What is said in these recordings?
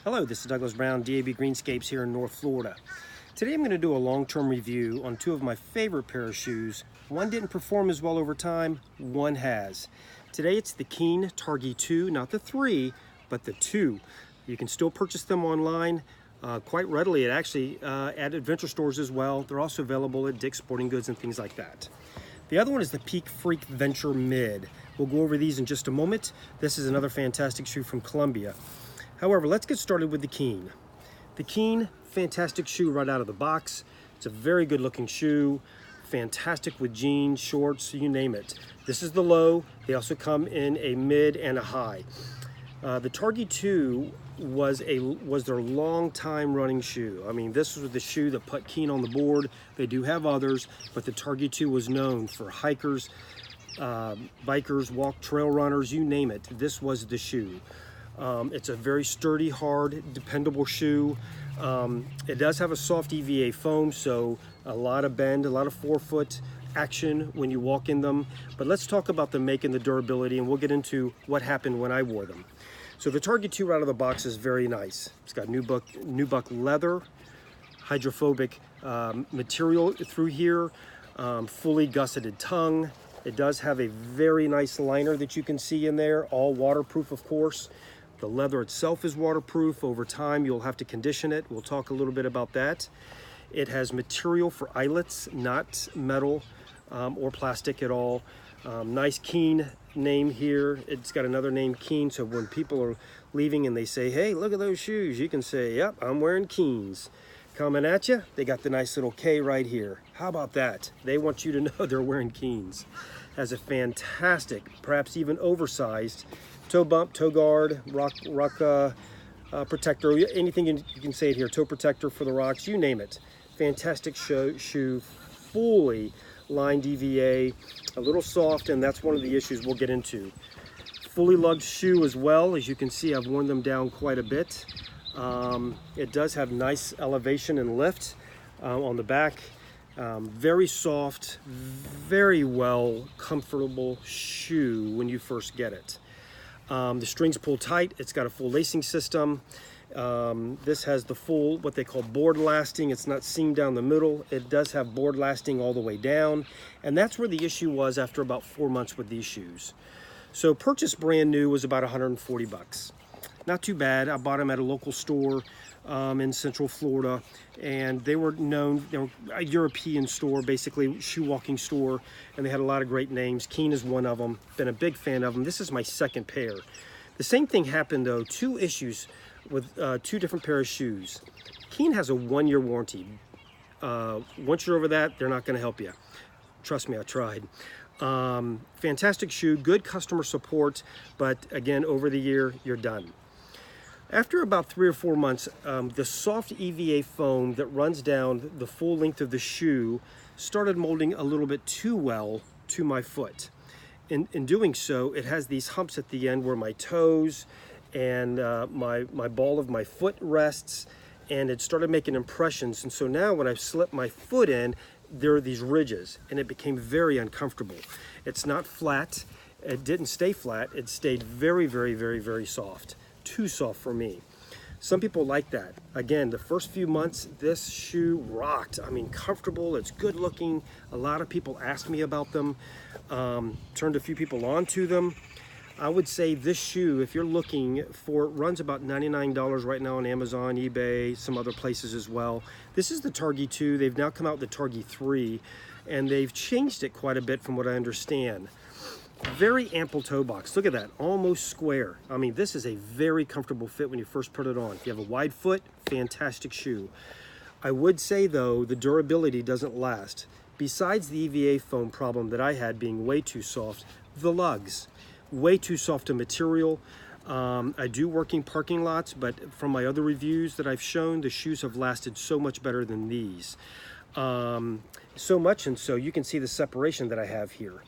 Hello, this is Douglas Brown, DAB Greenscapes here in North Florida. Today I'm going to do a long-term review on two of my favorite pair of shoes. One didn't perform as well over time, one has. Today it's the Keen Targhee 2, not the 3, but the 2. You can still purchase them online quite readily at adventure stores as well. They're also available at Dick's Sporting Goods and things like that. The other one is the Peakfreak Venture Mid. We'll go over these in just a moment. This is another fantastic shoe from Columbia. However, let's get started with the Keen. The Keen, fantastic shoe right out of the box. It's a very good looking shoe, fantastic with jeans, shorts, you name it. This is the low. They also come in a mid and a high. The Targhee 2 was their long time running shoe. I mean, this was the shoe that put Keen on the board. They do have others, but the Targhee 2 was known for hikers, bikers, trail runners, you name it. This was the shoe. It's a very sturdy, hard, dependable shoe. It does have a soft EVA foam, so a lot of bend, a lot of forefoot action when you walk in them. But let's talk about the make and the durability, and we'll get into what happened when I wore them. So the Targhee 2 out of the box is very nice. It's got nubuck leather, hydrophobic material through here, fully gusseted tongue. It does have a very nice liner that you can see in there, all waterproof, of course. The leather itself is waterproof. Over time, you'll have to condition it. We'll talk a little bit about that. It has material for eyelets, not metal or plastic at all. Nice Keen name here. It's got another name, Keen, so when people are leaving and they say, hey, look at those shoes, you can say, yep, I'm wearing Keens. Coming at you, they got the nice little K right here. How about that? They want you to know they're wearing Keens. Has a fantastic, perhaps even oversized, toe bump, toe guard, rock protector, anything you can say it here, toe protector for the rocks, you name it. Fantastic shoe, fully lined EVA, a little soft, and that's one of the issues we'll get into. Fully lugged shoe as well. As you can see, I've worn them down quite a bit. It does have nice elevation and lift on the back. Very soft, very well comfortable shoe when you first get it. The strings pull tight. It's got a full lacing system. This has the full, what they call board lasting. It's not seamed down the middle. It does have board lasting all the way down. And that's where the issue was after about 4 months with these shoes. So purchase brand new was about 140 bucks. Not too bad. I bought them at a local store in Central Florida, and they were known, they were a European store, basically shoe walking store, and they had a lot of great names. Keen is one of them. Been a big fan of them. This is my second pair. The same thing happened though, two issues with two different pair of shoes. Keen has a 1-year warranty. Once you're over that, they're not going to help you. Trust me, I tried. Fantastic shoe, good customer support, but again, over the year, you're done. After about 3 or 4 months, the soft EVA foam that runs down the full length of the shoe started molding a little bit too well to my foot. In doing so, it has these humps at the end where my toes and my ball of my foot rests, and it started making impressions. And so now when I slip my foot in, there are these ridges, and it became very uncomfortable. It's not flat. It didn't stay flat. It stayed very, very, very, very soft. Too soft for me. Some people like that. Again, the first few months, this shoe rocked. I mean, comfortable, it's good looking. A lot of people asked me about them. Turned a few people on to them. I would say this shoe, if you're looking for, it runs about $99 right now on Amazon, eBay, some other places as well. This is the Targhee 2. They've now come out with the Targhee 3, and they've changed it quite a bit from what I understand. Very ample toe box. Look at that, almost square. I mean, this is a very comfortable fit when you first put it on. If you have a wide foot, fantastic shoe. I would say though, the durability doesn't last. Besides the EVA foam problem that I had being way too soft, the lugs, way too soft a material. I do work in parking lots, but from my other reviews that I've shown, the shoes have lasted so much better than these. So much, and so you can see the separation that I have here.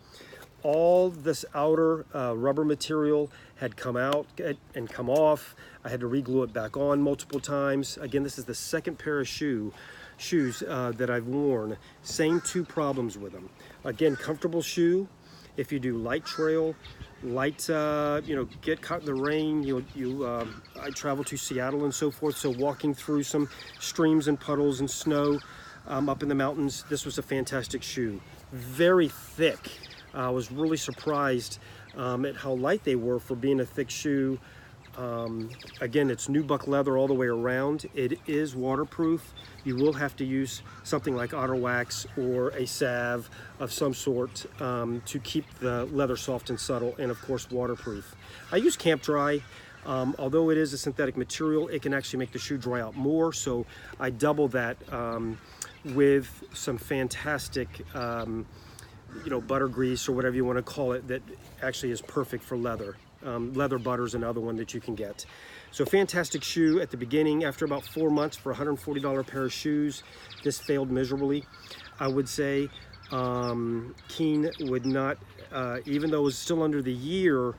All this outer rubber material had come out and come off. I had to re-glue it back on multiple times. Again, this is the second pair of shoes that I've worn. Same two problems with them. Again, comfortable shoe. If you do light trail, light, get caught in the rain, I travel to Seattle and so forth, so walking through some streams and puddles and snow up in the mountains, this was a fantastic shoe. Very thick. I was really surprised at how light they were for being a thick shoe. Again, it's nubuck leather all the way around. It is waterproof. You will have to use something like otter wax or a salve of some sort to keep the leather soft and subtle, and of course waterproof. I use Camp Dry. Although it is a synthetic material, it can actually make the shoe dry out more, so I double that with some fantastic butter grease or whatever you want to call it that actually is perfect for leather. Leather butter is another one that you can get. So fantastic shoe at the beginning. After about 4 months for a $140 pair of shoes, this failed miserably. I would say Keen would not, even though it was still under the year,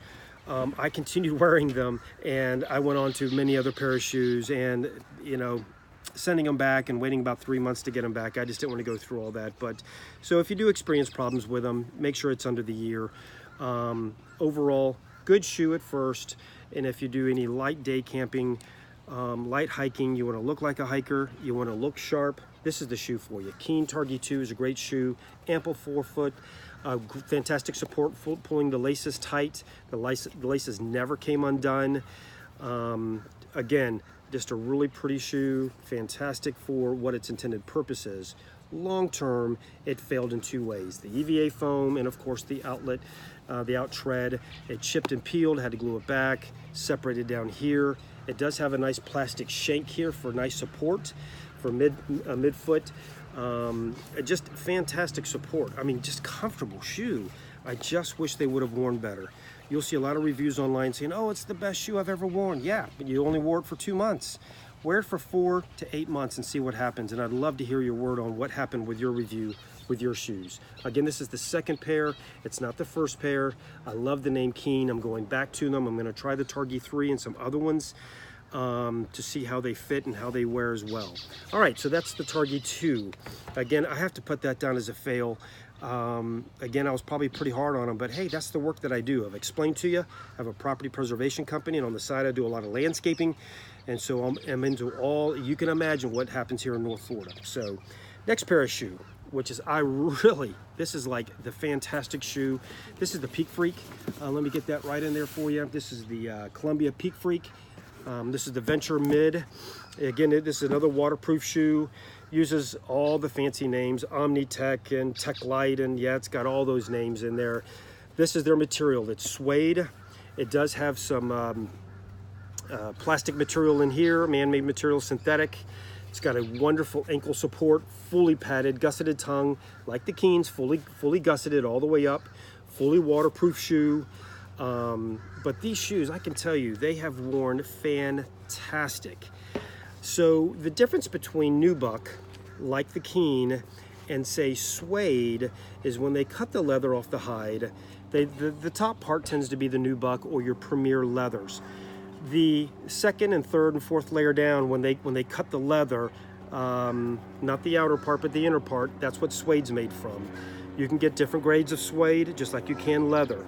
I continued wearing them, and I went on to many other pair of shoes, and sending them back and waiting about 3 months to get them back. I just didn't want to go through all that. But so if you do experience problems with them, make sure it's under the year. Overall, good shoe at first, and if you do any light day camping, light hiking, you want to look like a hiker, you want to look sharp, this is the shoe for you. Keen Targhee 2 is a great shoe, ample forefoot, fantastic support, pulling the laces tight. The laces never came undone. Again, just a really pretty shoe, fantastic for what its intended purpose is. Long term, it failed in 2 ways: the EVA foam and of course the outlet, the out tread. It chipped and peeled, had to glue it back, separated down here. It does have a nice plastic shank here for nice support for midfoot. Just fantastic support. I mean, just comfortable shoe. I just wish they would have worn better. You'll see a lot of reviews online saying, oh, it's the best shoe I've ever worn. Yeah, but you only wore it for 2 months. Wear it for 4 to 8 months and see what happens. And I'd love to hear your word on what happened with your review with your shoes. Again, this is the second pair. It's not the first pair. I love the name Keen. I'm going back to them. I'm going to try the Targhee 3 and some other ones to see how they fit and how they wear as well. All right, so that's the Targhee 2. Again, I have to put that down as a fail. Again, I was probably pretty hard on them, but hey, that's the work that I do. I've explained to you, I have a property preservation company, and on the side I do a lot of landscaping, and so I'm into all, you can imagine what happens here in North Florida. So next pair of shoe, which is this is like the fantastic shoe. This is the Peakfreak. Let me get that right in there for you. This is the Columbia Peakfreak. This is the Venture Mid. Again, this is another waterproof shoe. Uses all the fancy names, Omnitech and Tech Light, and yeah, it's got all those names in there. This is their material. It's suede. It does have some plastic material in here, man-made material, synthetic. It's got a wonderful ankle support, fully padded, gusseted tongue, like the Keens, fully gusseted all the way up, fully waterproof shoe. But these shoes, I can tell you, they have worn fantastic. So the difference between nubuck, like the Keen, and say suede is when they cut the leather off the hide, the top part tends to be the nubuck or your premier leathers. The second and third and fourth layer down, when they cut the leather, not the outer part but the inner part, that's what suede's made from. You can get different grades of suede just like you can leather.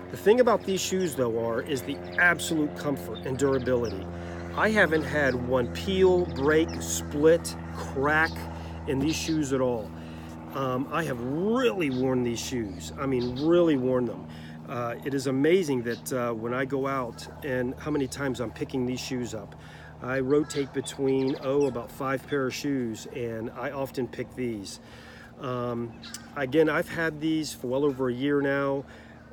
The thing about these shoes though is the absolute comfort and durability. I haven't had one peel, break, split, crack in these shoes at all. I have really worn these shoes. I mean, really worn them. It is amazing that when I go out and how many times I'm picking these shoes up. I rotate between, about 5 pair of shoes, and I often pick these. Again, I've had these for well over a year now,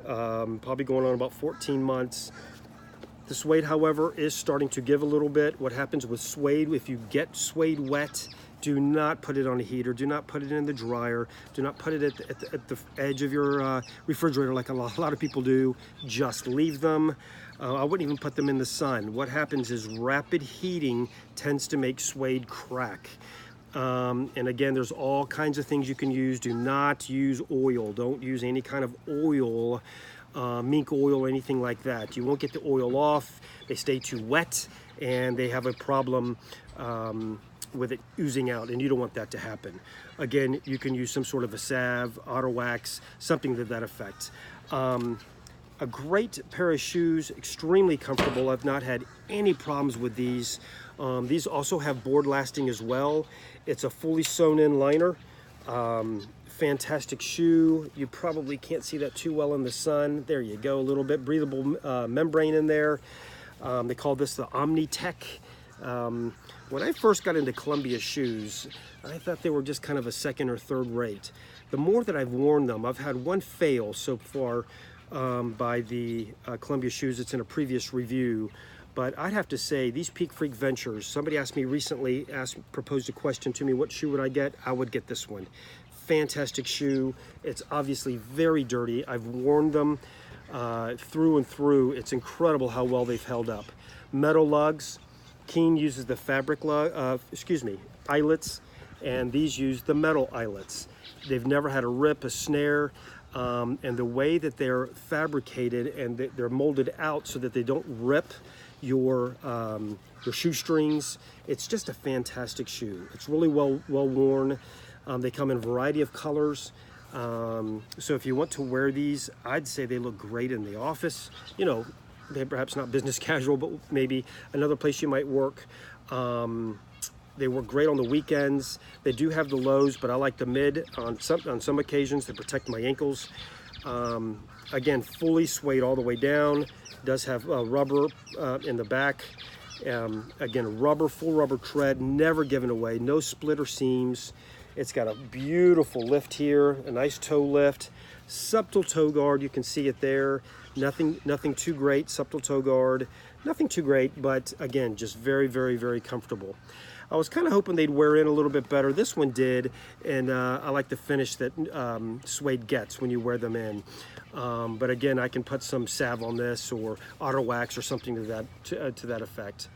probably going on about 14 months. The suede, however, is starting to give a little bit. What happens with suede, if you get suede wet, do not put it on a heater, do not put it in the dryer, do not put it at the edge of your refrigerator like a lot of people do. Just leave them. I wouldn't even put them in the sun. What happens is rapid heating tends to make suede crack. And again, there's all kinds of things you can use. Do not use oil. Don't use any kind of oil, mink oil, anything like that. You won't get the oil off. They stay too wet, and they have a problem with it oozing out, and you don't want that to happen. Again, you can use some sort of a salve, auto wax, something to that effect. A great pair of shoes, extremely comfortable. I've not had any problems with these. These also have board lasting as well. It's a fully sewn in liner. Fantastic shoe. You probably can't see that too well in the sun. There you go, a little bit breathable membrane in there. They call this the Omni-Tech. When I first got into Columbia shoes, I thought they were just kind of a second or third rate. The more that I've worn them, I've had one fail so far by the Columbia shoes. It's in a previous review. But I'd have to say, these Peakfreak Ventures, somebody asked me recently, proposed a question to me, what shoe would I get? I would get this one. Fantastic shoe. It's obviously very dirty. I've worn them through and through. It's incredible how well they've held up. Metal lugs. Keen uses the fabric eyelets, and these use the metal eyelets. They've never had a rip, a snare. And the way that they're fabricated and they're molded out so that they don't rip your shoestrings, it's just a fantastic shoe. It's really well worn. They come in a variety of colors. So if you want to wear these, I'd say they look great in the office. You know, they're perhaps not business casual, but maybe another place you might work. They work great on the weekends. They do have the lows, but I like the mid on some occasions to protect my ankles. Again, fully suede all the way down. Does have rubber in the back. Again, full rubber tread, never given away. No split or seams. It's got a beautiful lift here, a nice toe lift. Subtle toe guard, you can see it there. Nothing too great, subtle toe guard. Nothing too great, but again, just very, very, very comfortable. I was kind of hoping they'd wear in a little bit better. This one did, and I like the finish that suede gets when you wear them in. But again, I can put some salve on this or auto wax or something to that effect.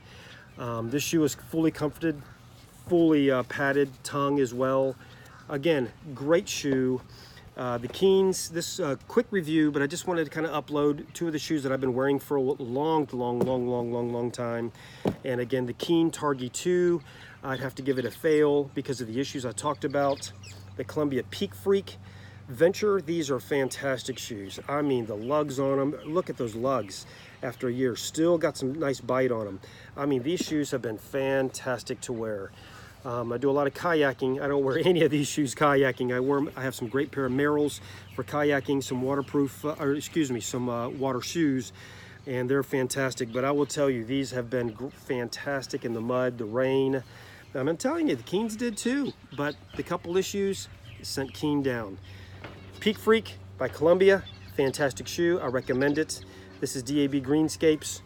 This shoe is fully comforted, fully padded tongue as well. Again, great shoe. The Keens, this quick review, but I just wanted to kind of upload two of the shoes that I've been wearing for a long time. And again, the Keen Targhee 2, I'd have to give it a fail because of the issues I talked about. The Columbia Peakfreak Venture, these are fantastic shoes. I mean, the lugs on them, look at those lugs after a year, still got some nice bite on them. I mean, these shoes have been fantastic to wear. I do a lot of kayaking. I don't wear any of these shoes kayaking. I have some great pair of Merrells for kayaking, some waterproof, some water shoes, and they're fantastic. But I will tell you, these have been fantastic in the mud, the rain. I'm telling you, the Keens did too, but the couple issues sent Keen down. Peakfreak by Columbia, fantastic shoe. I recommend it. This is DAB Greenscapes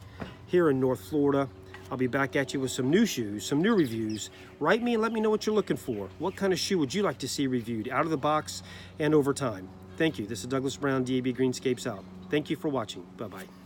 here in North Florida. I'll be back at you with some new shoes, some new reviews. Write me and let me know what you're looking for. What kind of shoe would you like to see reviewed out of the box and over time? Thank you. This is Douglas Brown, DAB Greenscapes out. Thank you for watching. Bye-bye.